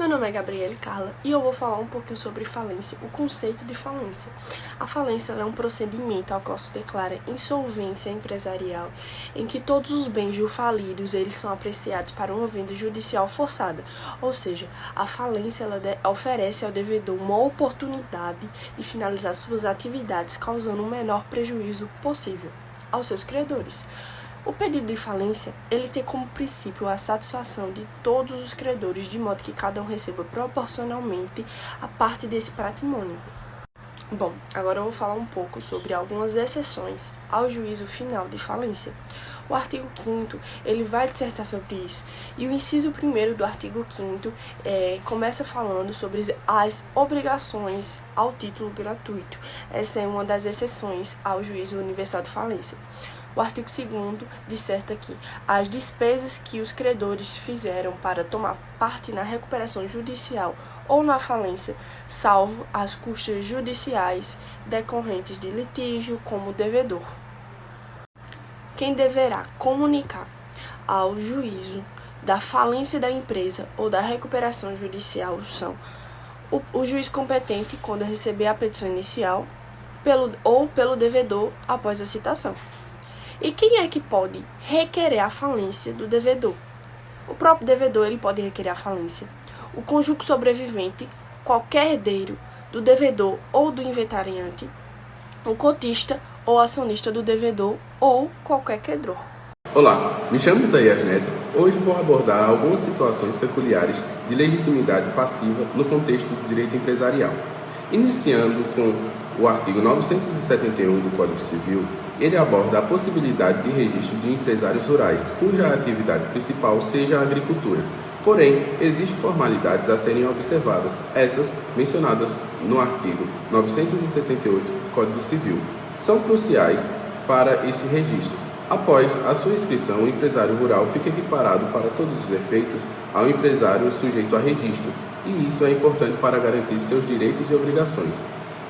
Meu nome é Gabriele Carla e eu vou falar um pouquinho sobre falência, o conceito de falência. A falência é um procedimento ao qual se declara insolvência empresarial, em que todos os bens falidos eles são apreciados para uma venda judicial forçada, ou seja, a falência oferece ao devedor uma oportunidade de finalizar suas atividades causando o menor prejuízo possível aos seus credores. O pedido de falência, ele tem como princípio a satisfação de todos os credores, de modo que cada um receba proporcionalmente a parte desse patrimônio. Bom, agora eu vou falar um pouco sobre algumas exceções ao juízo final de falência. O artigo 5º, ele vai dissertar sobre isso. E o inciso 1º do artigo 5º começa falando sobre as obrigações ao título gratuito. Essa é uma das exceções ao juízo universal de falência. O artigo 2º disserta que as despesas que os credores fizeram para tomar parte na recuperação judicial ou na falência, salvo as custas judiciais decorrentes de litígio como devedor. Quem deverá comunicar ao juízo da falência da empresa ou da recuperação judicial são o juiz competente quando receber a petição inicial pelo devedor após a citação. E quem é que pode requerer a falência do devedor? O próprio devedor ele pode requerer a falência. O cônjuge sobrevivente, qualquer herdeiro do devedor ou do inventariante, o cotista ou acionista do devedor ou qualquer credor. Olá, me chamo Isaías Neto. Hoje vou abordar algumas situações peculiares de legitimidade passiva no contexto do direito empresarial. Iniciando com o artigo 971 do Código Civil, ele aborda a possibilidade de registro de empresários rurais, cuja atividade principal seja a agricultura. Porém, existem formalidades a serem observadas, essas mencionadas no artigo 968 do Código Civil. São cruciais para esse registro. Após a sua inscrição, o empresário rural fica equiparado para todos os efeitos ao empresário sujeito a registro, e isso é importante para garantir seus direitos e obrigações.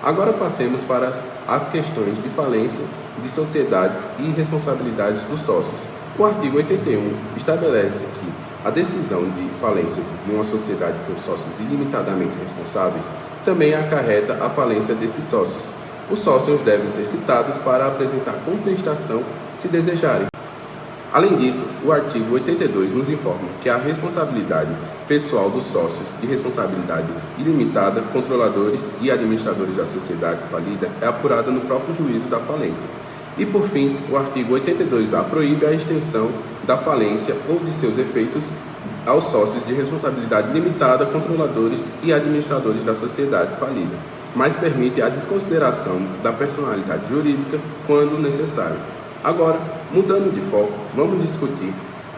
Agora passemos para as questões de falência de sociedades e responsabilidades dos sócios. O artigo 81 estabelece que a decisão de falência de uma sociedade com sócios ilimitadamente responsáveis também acarreta a falência desses sócios. Os sócios devem ser citados para apresentar contestação se desejarem. Além disso, o artigo 82 nos informa que a responsabilidade pessoal dos sócios de responsabilidade ilimitada, controladores e administradores da sociedade falida é apurada no próprio juízo da falência. E, por fim, o artigo 82A proíbe a extensão da falência ou de seus efeitos aos sócios de responsabilidade limitada, controladores e administradores da sociedade falida, mas permite a desconsideração da personalidade jurídica quando necessário. Agora, mudando de foco, vamos discutir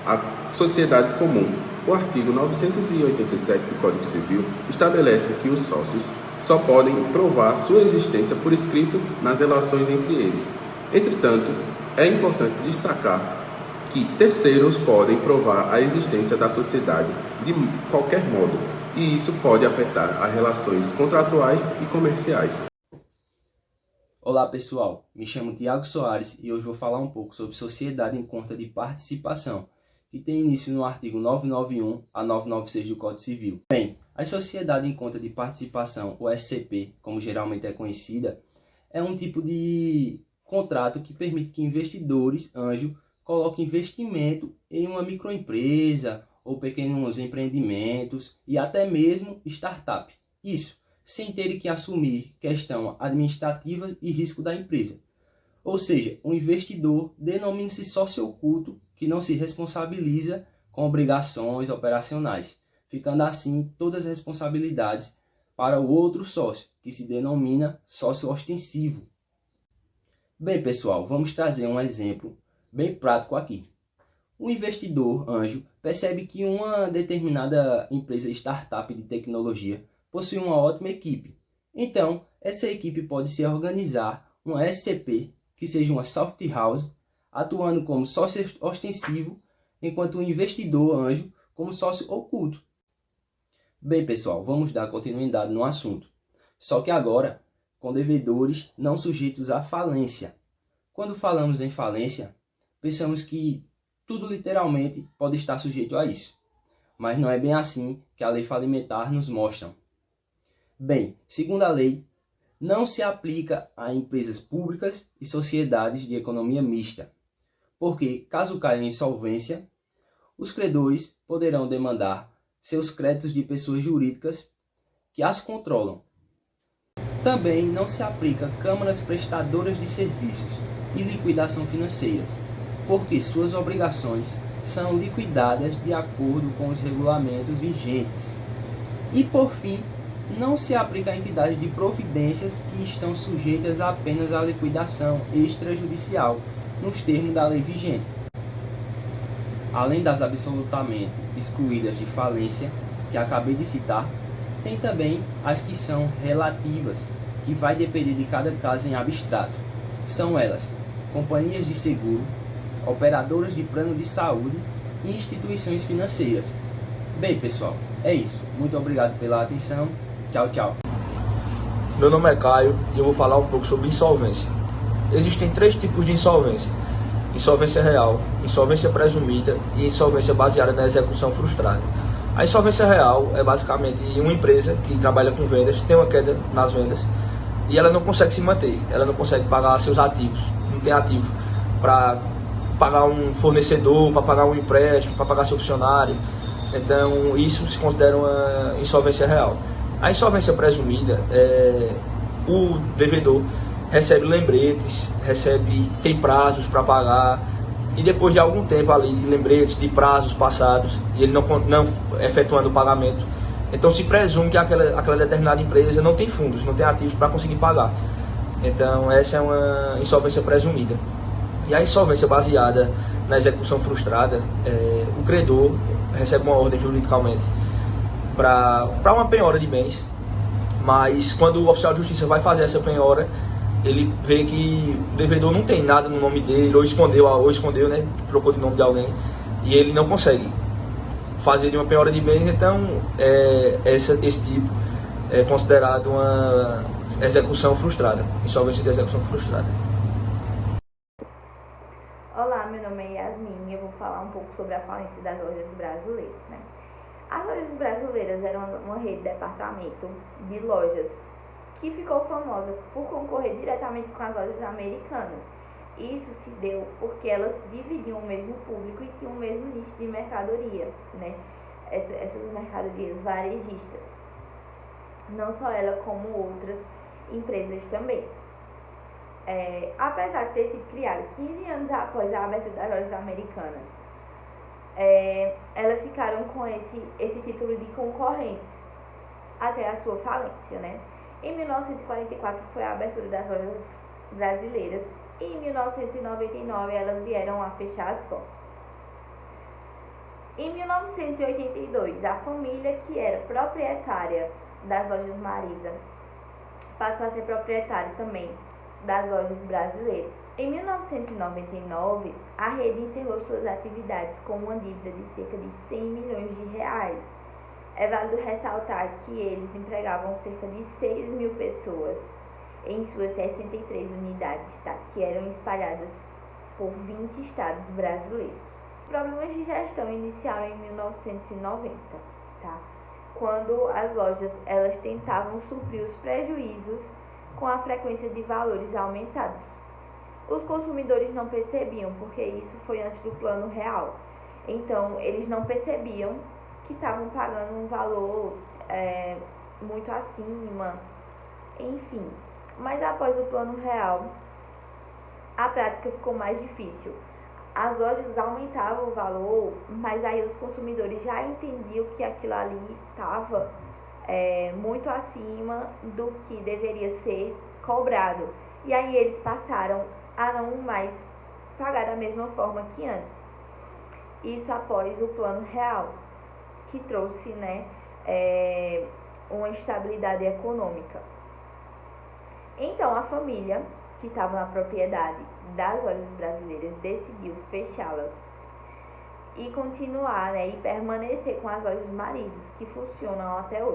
a sociedade comum. O artigo 987 do Código Civil estabelece que os sócios só podem provar sua existência por escrito nas relações entre eles. Entretanto, é importante destacar que terceiros podem provar a existência da sociedade de qualquer modo, e isso pode afetar as relações contratuais e comerciais. Olá pessoal, me chamo Tiago Soares e hoje vou falar um pouco sobre sociedade em conta de participação, que tem início no artigo 991 a 996 do Código Civil. Bem, a sociedade em conta de participação, ou SCP, como geralmente é conhecida, é um tipo de contrato que permite que investidores anjo coloquem investimento em uma microempresa ou pequenos empreendimentos e até mesmo startup. Isso sem terem que assumir questão administrativa e risco da empresa. Ou seja, um investidor denomina-se sócio oculto que não se responsabiliza com obrigações operacionais, ficando assim todas as responsabilidades para o outro sócio, que se denomina sócio ostensivo. Bem pessoal, vamos trazer um exemplo bem prático aqui. O investidor anjo percebe que uma determinada empresa startup de tecnologia possui uma ótima equipe. Então, essa equipe pode se organizar uma SCP, que seja uma soft house, atuando como sócio ostensivo, enquanto o investidor anjo como sócio oculto. Bem, pessoal, vamos dar continuidade no assunto. Só que agora, com devedores não sujeitos à falência. Quando falamos em falência, pensamos que tudo literalmente pode estar sujeito a isso. mas não é bem assim que a lei falimentar nos mostra. Bem, segundo a lei, não se aplica a empresas públicas e sociedades de economia mista, porque, caso caia em insolvência, os credores poderão demandar seus créditos de pessoas jurídicas que as controlam. Também não se aplica a câmaras prestadoras de serviços e liquidação financeiras, porque suas obrigações são liquidadas de acordo com os regulamentos vigentes. E, por fim, não se aplica a entidades de providências que estão sujeitas apenas à liquidação extrajudicial, nos termos da lei vigente. Além das absolutamente excluídas de falência, que acabei de citar, tem também as que são relativas, que vai depender de cada caso em abstrato. São elas: companhias de seguro, operadoras de plano de saúde e instituições financeiras. Bem, pessoal, é isso. Muito obrigado pela atenção. Tchau, tchau. Meu nome é Caio e eu vou falar um pouco sobre insolvência. Existem 3 tipos de insolvência: insolvência real, insolvência presumida e insolvência baseada na execução frustrada. A insolvência real é basicamente uma empresa que trabalha com vendas, tem uma queda nas vendas e ela não consegue se manter, ela não consegue pagar seus ativos, não tem ativo para pagar um fornecedor, para pagar um empréstimo, para pagar seu funcionário. Então isso se considera uma insolvência real. A insolvência presumida o devedor recebe lembretes, tem prazos para pagar, e depois de algum tempo ali de lembretes, de prazos passados, e ele não efetuando o pagamento, então se presume que aquela determinada empresa não tem fundos, não tem ativos para conseguir pagar. Então essa é uma insolvência presumida. E a insolvência baseada na execução frustrada, o credor recebe uma ordem juridicamente para uma penhora de bens, mas quando o oficial de justiça vai fazer essa penhora, ele vê que o devedor não tem nada no nome dele, ou escondeu, né, trocou de nome de alguém, e ele não consegue fazer de uma penhora de bens. Então esse tipo é considerado uma execução frustrada, insolvência de execução frustrada. Olá, meu nome é Yasmin e eu vou falar um pouco sobre a falência das lojas brasileiras, né? As lojas brasileiras eram uma rede de departamento de lojas que ficou famosa por concorrer diretamente com as lojas americanas. Isso se deu porque elas dividiam o mesmo público e tinham o mesmo nicho de mercadoria, né? Essas mercadorias varejistas. Não só ela, como outras empresas também. Apesar de ter sido criada 15 anos após a abertura das lojas americanas, elas ficaram com esse título de concorrentes até a sua falência, né? Em 1944 foi a abertura das lojas brasileiras e em 1999 elas vieram a fechar as portas. Em 1982, a família que era proprietária das lojas Marisa passou a ser proprietária também das lojas brasileiras. Em 1999, a rede encerrou suas atividades com uma dívida de cerca de 100 milhões de reais. É válido ressaltar que eles empregavam cerca de 6 mil pessoas em suas 63 unidades, tá? Que eram espalhadas por 20 estados brasileiros. Problemas de gestão iniciaram em 1990, tá? Quando as lojas elas tentavam suprir os prejuízos com a frequência de valores aumentados. Os consumidores não percebiam, porque isso foi antes do plano real. Então, eles não percebiam que estavam pagando um valor muito acima, enfim. Mas após o plano real, a prática ficou mais difícil. As lojas aumentavam o valor, mas aí os consumidores já entendiam que aquilo ali estava muito acima do que deveria ser cobrado. E aí eles passaram a não mais pagar da mesma forma que antes. Isso após o plano real, que trouxe, né, uma estabilidade econômica. Então a família que estava na propriedade das lojas brasileiras decidiu fechá-las e continuar, né, e permanecer com as lojas Marisas, que funcionam até hoje.